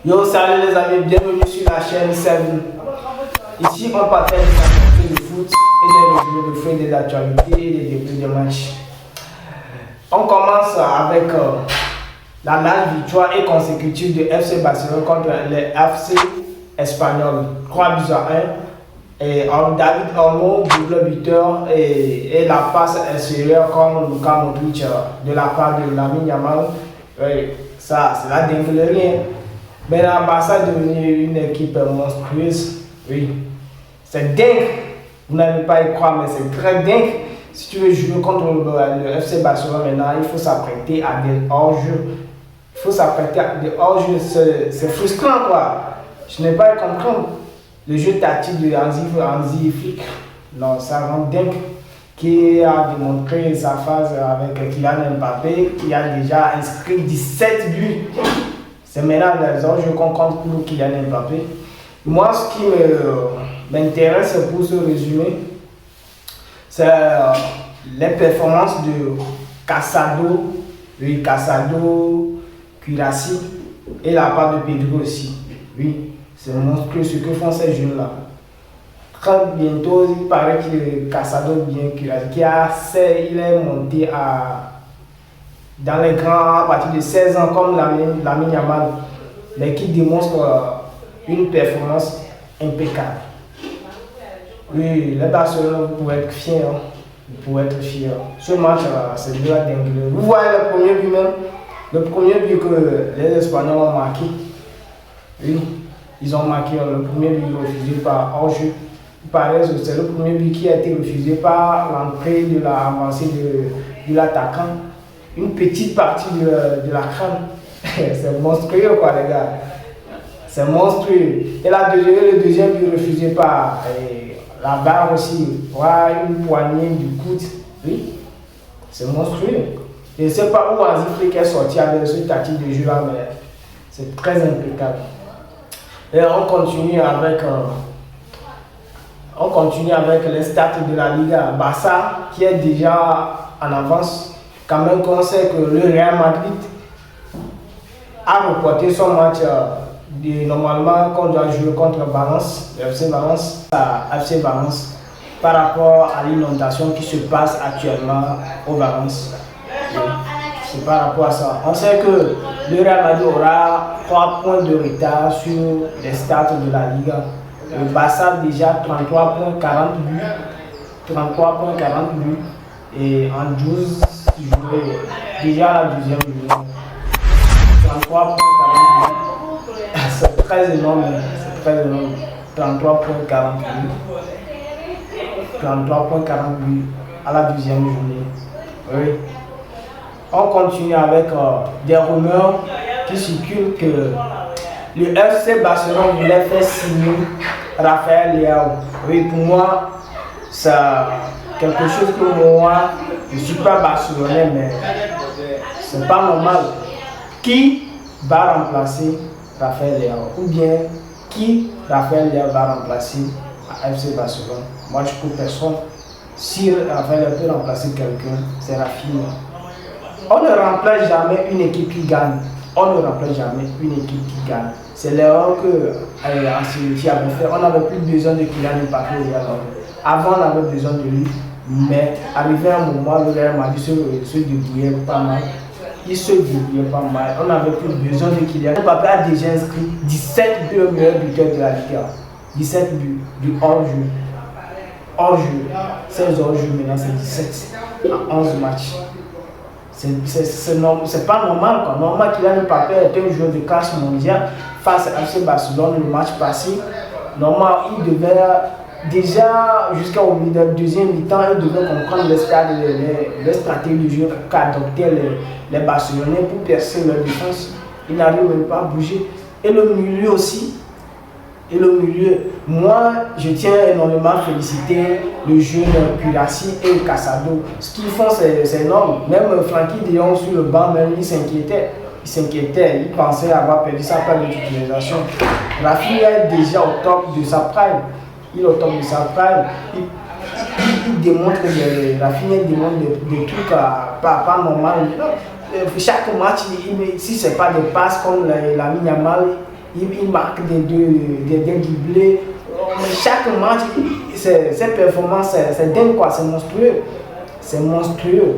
Yo, salut les amis, bienvenue sur la chaîne 7. Ici, on partage des activités de foot et des reviews de faits, des actualités et des débuts de match. On commence avec la large victoire et consécutive de FC Barcelone contre les FC Espagnols. 3 buts à 1. Et David Olmo, double buteur et la passe extérieure comme Luka Modric de la part de Lamine Yamal. Oui, ça, c'est la dinguerie. Mais la Barça est devenue une équipe monstrueuse. Oui, c'est dingue. Vous n'allez pas y croire, mais c'est très dingue. Si tu veux jouer contre le FC Barcelone maintenant, il faut s'apprêter à des hors-jeux. Il faut s'apprêter à des hors-jeux. C'est frustrant, quoi. Je n'ai pas compris. Le jeu tactique de Hansi Flick, non, ça rend dingue. Qui a démontré sa phase avec Kylian Mbappé, qui a déjà inscrit 17 buts. C'est maintenant les enjeux qu'on compte pour Kylian Mbappé. Moi, ce qui m'intéresse pour ce résumé, c'est les performances de Casado, Cuirassy et la part de Pedro aussi. Oui, c'est monstrueux ce que font ces jeunes-là. Très bientôt, il paraît que Casado, bien Cuirassy, il est monté dans les grands à partir de 16 ans comme Lamine Yamal, mais qui démontre une performance impeccable. Oui, les Barcelone, vous pouvez être fiers. Vous pouvez être fiers. Ce match, c'est de la dinguerie. Vous voyez le premier but même, le premier but que les Espagnols ont marqué. Oui, ils ont marqué le premier but refusé par hors-jeu. Il paraît que c'est le premier but qui a été refusé par l'entrée de l'avancée de l'attaquant. Une petite partie de la crâne. C'est monstrueux, quoi, les gars. C'est monstrueux. Et le deuxième but refusé par la barre aussi. Voilà, une poignée du coude. Oui, c'est monstrueux. Je ne sais pas où Hansi Flick est sorti avec ce tactique de jeu là, mais c'est très impeccable. Et on continue avec les stats de la Liga. Barça qui est déjà en avance. Quand même qu'on sait que le Real Madrid a reporté son match normalement qu'on doit jouer contre Valence, le FC Valence, par rapport à l'inondation qui se passe actuellement au Valence. C'est par rapport à ça. On sait que le Real Madrid aura 3 points de retard sur les stats de la Liga. Le Barça déjà 33 points, 40 buts. 33 points, 40 buts. Et en 12 joués, déjà la deuxième journée. 33 points, 40 buts. C'est très énorme. 33 points, 40 buts. 33 points, 40 buts à la deuxième journée. Oui. On continue avec des rumeurs qui circulent que le FC Barcelone voulait faire signer Rafael Leao. Oui, pour moi, c'est quelque chose que moi, je ne suis pas barcelonais, mais c'est pas normal. Qui va remplacer Rafael Leao? Ou bien qui Rafael Leao va remplacer à FC Barcelone? Moi, je trouve personne. Si Rafael Leao peut remplacer quelqu'un, c'est Rafinha. On ne remplace jamais une équipe qui gagne. C'est l'erreur que Ancelotti avait fait. On n'avait plus besoin de Kylian Mbappé. Avant, on avait besoin de lui. Mais arrivé à un moment, le Real Madrid se débrouillait pas mal. On n'avait plus besoin de Kylian. Mbappé a déjà inscrit 17 buts au meilleur buteur de la Liga. 17 buts du hors-jeu. 16 hors-jeu maintenant, c'est 17 en 11 matchs. C'est pas normal, quoi. Normal Kylian Mbappé était un joueur de classe mondiale face à FC Barcelone le match passé. Normal, il devait déjà jusqu'au deuxième mi-temps, il devait comprendre les stratégies du jeu qu'adoptaient les Barcelonais pour percer leur défense. Il n'arrive même pas à bouger. Et le milieu aussi. Moi, je tiens énormément à féliciter le jeune Cuirassy et Casado. Ce qu'ils font, c'est énorme. Même Frankie de Jong sur le banc, même, il s'inquiétait. Il pensait avoir perdu sa part de titularisation. Rafinha est déjà au top de sa prime. Il démontre Rafinha démontre des trucs pas normaux. Chaque match, si ce n'est pas des passes comme Lamine Yamal, il marque des doublés. Chaque match, ses performances, c'est dingue quoi, c'est monstrueux. C'est monstrueux.